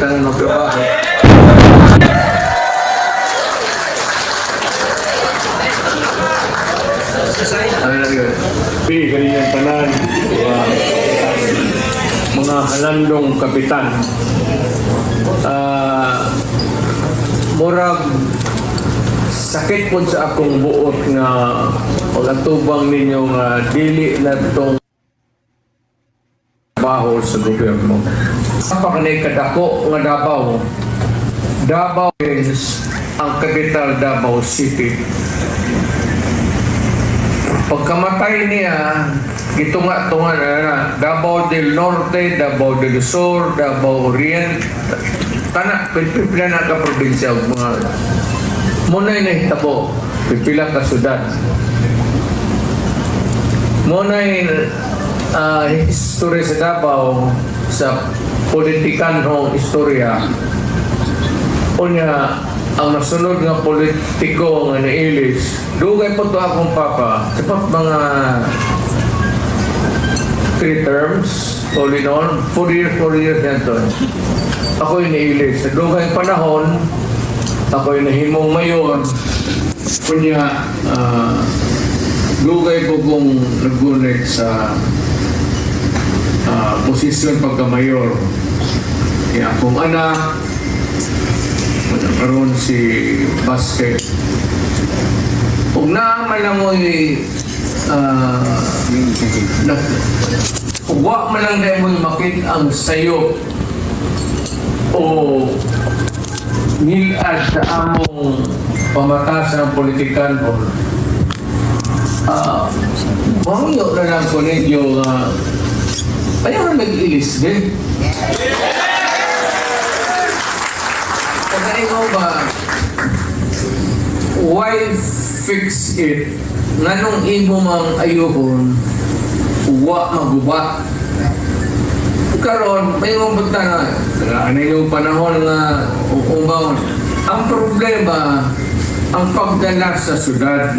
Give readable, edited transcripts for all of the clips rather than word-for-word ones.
tanan magtrabaho. Ano na yun? Ganyan tanan, mga halandong kapitan. Murag sakit po sa akong buot nga pag-atubang ninyo nga dili na itong trabaho sa gobyerno. Pakanay kadako nga Davao. Davao is ang capital, Davao City. Pagkamatay niya, gitunga-tunga na Davao del Norte, Davao del Sur, Davao Oriente, tanak, pipila na ka probinsya, mga muna yung nahitabo, pipila ka syudad. Muna yung history sa Davao, sa politikanong istorya, unya, ang nasunod nga politiko nga nailis, dugay po ito akong papa, sapat mga 3 terms, all in all, 4 years yan to. Ako'y nailis. Sa dugay panahon, ako'y nahimong mayor, kunya, dugay po kong nagunit sa posisyon pagka-mayor. Kaya akong anak, karon si Basket. Kung naaman lang mo'y huwag man lang dahil mo'y makit ang sayo o nilad sa among pamatas ng politikan o mangyo na lang ko ninyo ayaw na nag-ilis din. Pagkain mo ba, why fix it? Nganong imo mang ayokon, uwa maguba. Karon, may mga punta na, ano yung panahon nga umbaon. Ang problema, ang pagdala sa syudad.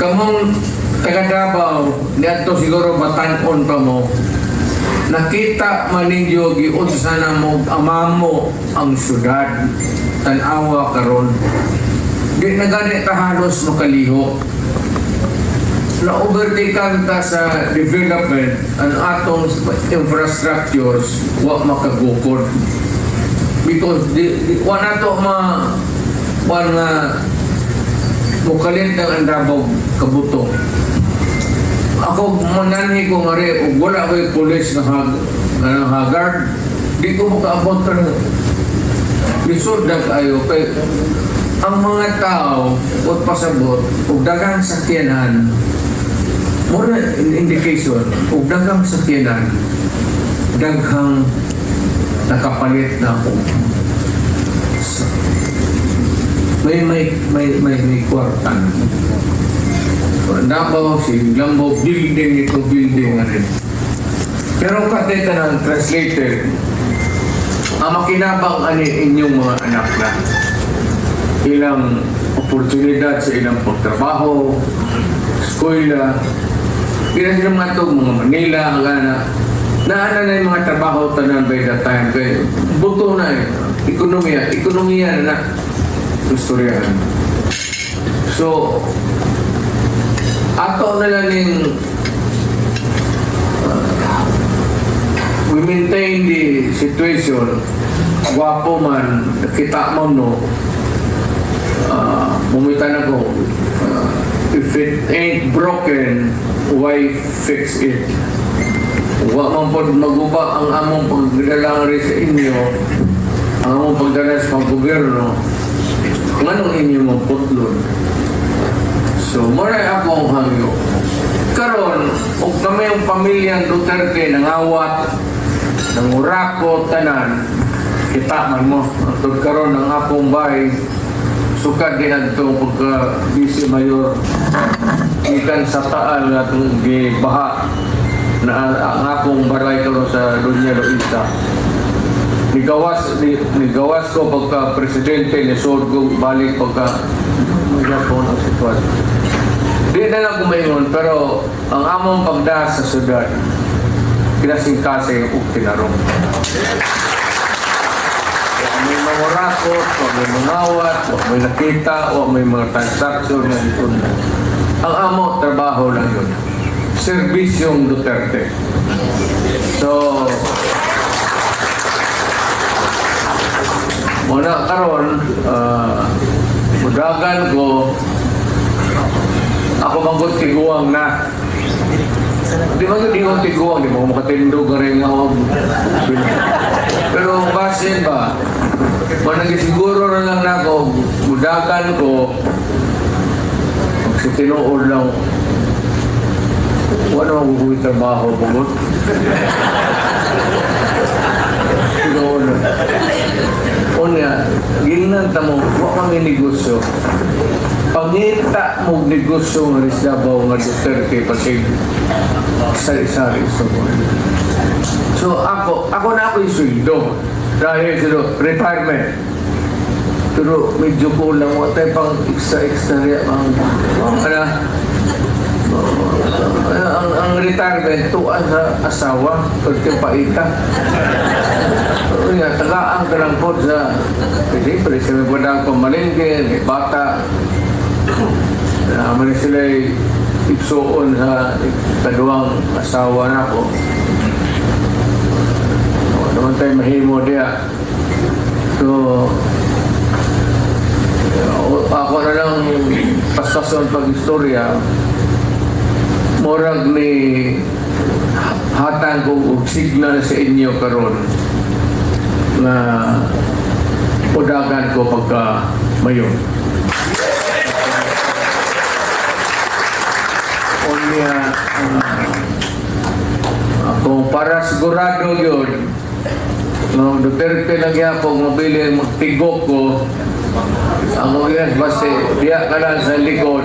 Kamong taga Davao, dito siguro batanon pa mo, nakita maninyo giunsa na mo amamo ang syudad tan-awa karon di na gani ta halos makaliho na overtaken ta sa development ang atong infrastructures wa makagukod because wala to nga mukalit ng Davao kabuto. Ako mananhi ko nga rin, wala ko yung police na haggard, di ko makaabot ka na. Lisod na kayo. Ang mga tao, huwag pasabot, huwag dagang sakyanan, muna indication, huwag dagang sakyanan, daghang nakapalit na ako. May kwartan. Davao, si Lambo, building ito, building na rin. Pero katita ng translated, ang makinabang ani inyong mga anak na ilang oportunidad sa ilang pagtrabaho, eskwela, ilang mga ito, mga Manila, naana na yung mga trabaho tanan by that time. Kaya buto na ekonomiya na istoryahan. So, ato na lang yung we maintain the situation. Gwapo man, nakita mo no, bumita na ko, if it ain't broken, why fix it? Huwag man po maguba ang among pagdala rin sa inyo, ang among pagdala sa pag-gobyerno, kung anong inyo mong putlon. So, maray akong hangyo. Karon, kung kami yung pamilyang Duterte nangawat, nangurako, tanan, kita man mo. At karon ng akong bahay, sukad din ang itong pagka-vice mayor. Ikan sa taal na itong gibaha na ang akong baray karon sa Dunya Luisa. Nigawas ko pagka-presidente, nisod ko balik pagka magyapon ang sitwasyon. Di na lang kumaingon, pero ang among pagdas sa syudad, kinasing-kasing o tinarong. mangurakot, huwag may mangawat, huwag may nakita, huwag may mga transaksyon na ito na. Ang amo, trabaho lang yun. Serbisyong Duterte. So, muna karon, mudagan ko, ako manggut tiguang na. Di ba hindi ko tiguang, di mo makatindog ka rin ako. Pero basin ba, siguro na lang na ako, mudagan ko, kasi tinuod lang, wala magugulit trabaho, bugot. Tinuod lang. Unya, ginanta mo, huwag kami negosyo. Pangita mong negosyo ng Rizlabaw nga Duterte pasig sari-sari sa buwan. So ako na ako yung sweldo. Dahil sa retirement. Pero medyo kulang. Wala tayo pang extra ang retirement tuan sa asawa pagkapaita. Nga, tagaan ka lang po sa siyempre, sa may badang pamalingkin, may bata. Naman sila'y ipsuon sa kaduang asawa na ako. Naman tayo mahimo diya. So, ako na lang pastason pag-istorya, morag ni hatang kong signal sa inyo karon na udagan ko pagka mayon. Unya, kung para sigurado yun, nung Duterte lagi akong mabili magtigok ko, ang yan, basta diya ka lang sa likod,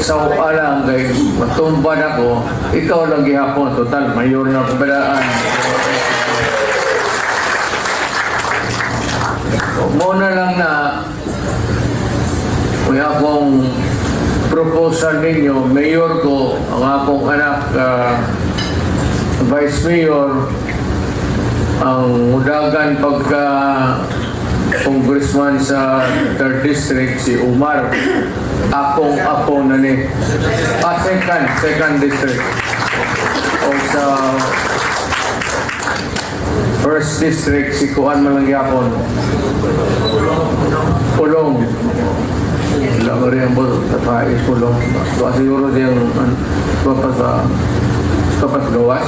sa alang kay matumban ako, ikaw lang gihapon, total, mayor na kabalaan. Muna lang na may akong proposal ninyo, mayor ko, ang akong anak, vice mayor, ang mudagan pagka congressman sa 3rd District, si Umar, akong apo na ni, second district. O sa 1st District, si Kuan Malangyapon. Pulong. Wala ko rin ang tatay, Pulong. So, siguro siyang kapas gawas.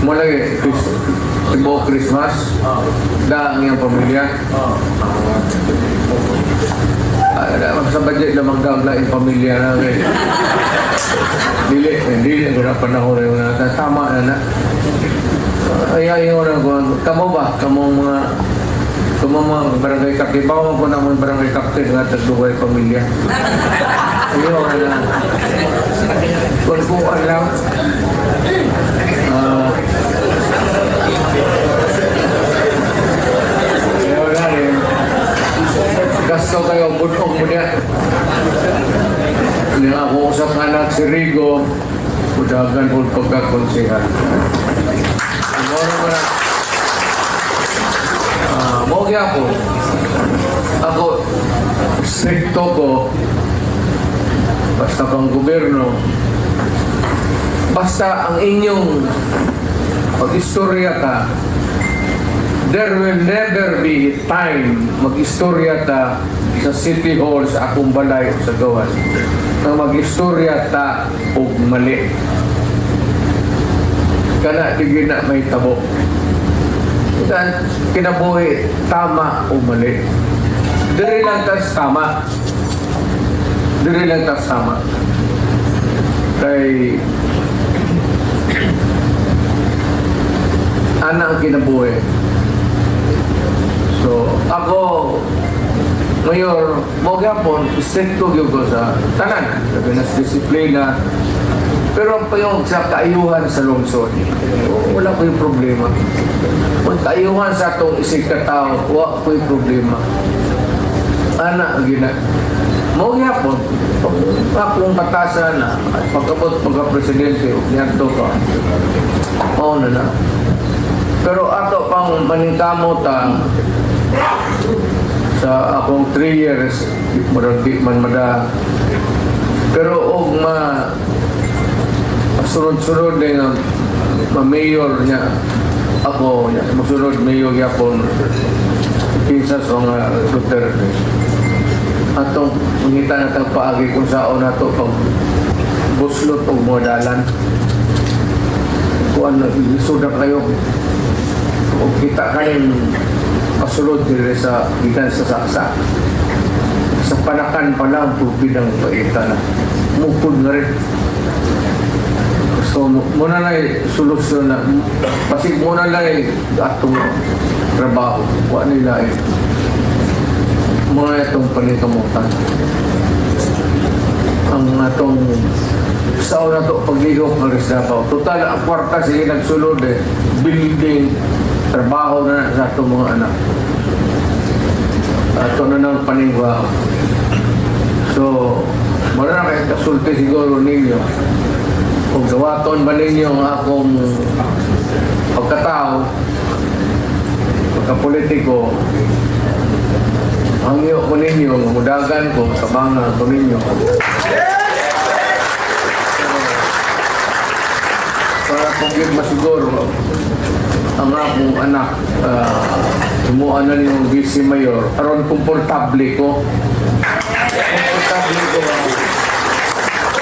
Mula Ibo Christmas, daang iyang pamilya. Sa budget na magdagla yung pamilya na Dili, wala panahon na yun. Tama na na. Ay, yung orang ko, kamo ba? Kamo mga barangay captain. Bawa mo po na mga barangay captain nga tagduway pamilya. Ayun, na. Kung po alam, gasto kayo, butong mo niya. Hindi nga ako usap anak si Rigo, udagan po pagkakonsihan. Mogi ako, stricto ko, basta pang gobyerno, basta ang inyong pag-istorya ka, there will never be time mag-istorya ta sa City Hall, sa akong balay o sa gawas na mag-istorya ta o mali. Kana di na may tabo. Dan kinabuhi tama o mali. Diri lang tas tama. Diri lang tas tama. Kay ana ang kinabuhi. So, ako, mayor, mo gapon, stricto gyud ko sa tanan, sa pinas disiplina. Pero pa yung sa kaayuhan sa lungsod, wala ko yung problema. Kung kaayuhan sa itong isig katao, wala ko yung problema. Ana, gina. Mo gapon, akong batasan na, pagkabot pagka-presidente, niyanto ka, na. Pero ato pang maningkamot sa akong 3 years, di man mada. Pero og sunod-sunod din ang mayor niya ako, masunod mayor yapon pinsa sa mga Duterte. Atong mangita na tang paagi kung saan na ito pag buslot o mga dalan. Kung ano, isuda kayo o kita kayong pasulod dire sa gikan sa saksa. Sa panakan pa lang, tubig ang paita na. Mupod na rin. So, muna na solusyon na, pasig muna na atong trabaho. Wa nila mga itong panikamutan. Ang atong sao na ito paglihok ng Rizdabaw. Total, ang kwarta sige nagsulod building, trabaho na sa itong mga anak. Ito na ng paningwa. So, muna na kayo kasulti siguro ninyo. Kung gawaton ba ninyo ang akong pagkatao, pagkapolitiko, ang iyo ko ninyo, mudagan ko, kabangan ko ninyo. Para kung yun masiguro, ang akong anak, tumuan na yung vice mayor, aron komportable ko. Komportable ko.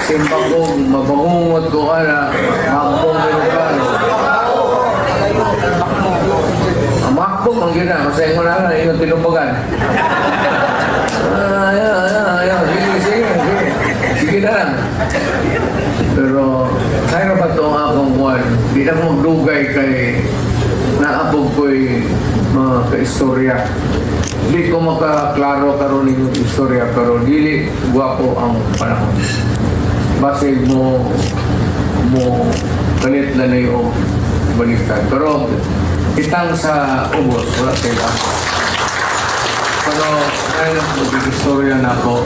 Simbang ko, mabangungot ko ka na, makbong ko ka. Ang makbong, ang gina, masayang mo na lang, yung tinubagan. Sige na lang. Pero, kaya ba ito ang akong buwan? Di na magdugay kay naapog ko'y mga ka-istorya. Di ko makaklaro karon yung istorya, pero dili guwapo ang panahon. Base mo kalit na yung baliktad. Pero, itang sa ubos, wala kailangan. Pero, kaya mag-istorya na ako,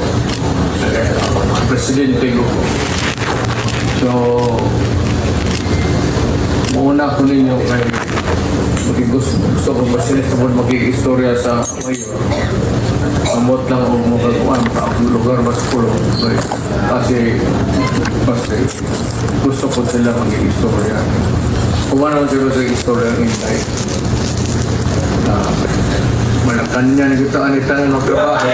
presidente ko. So, muna ko ninyo kay gusto ko ba sinitubod mag-istorya sa mayor. Amot lang ako magagawan pa ang lugar mas pulo. Kasi, basta gusto ko sila mag-istorya. Kumana ko sila sa istorya ng Inday. Malakan niya, nagkita ka ni Tangan ng trabaho.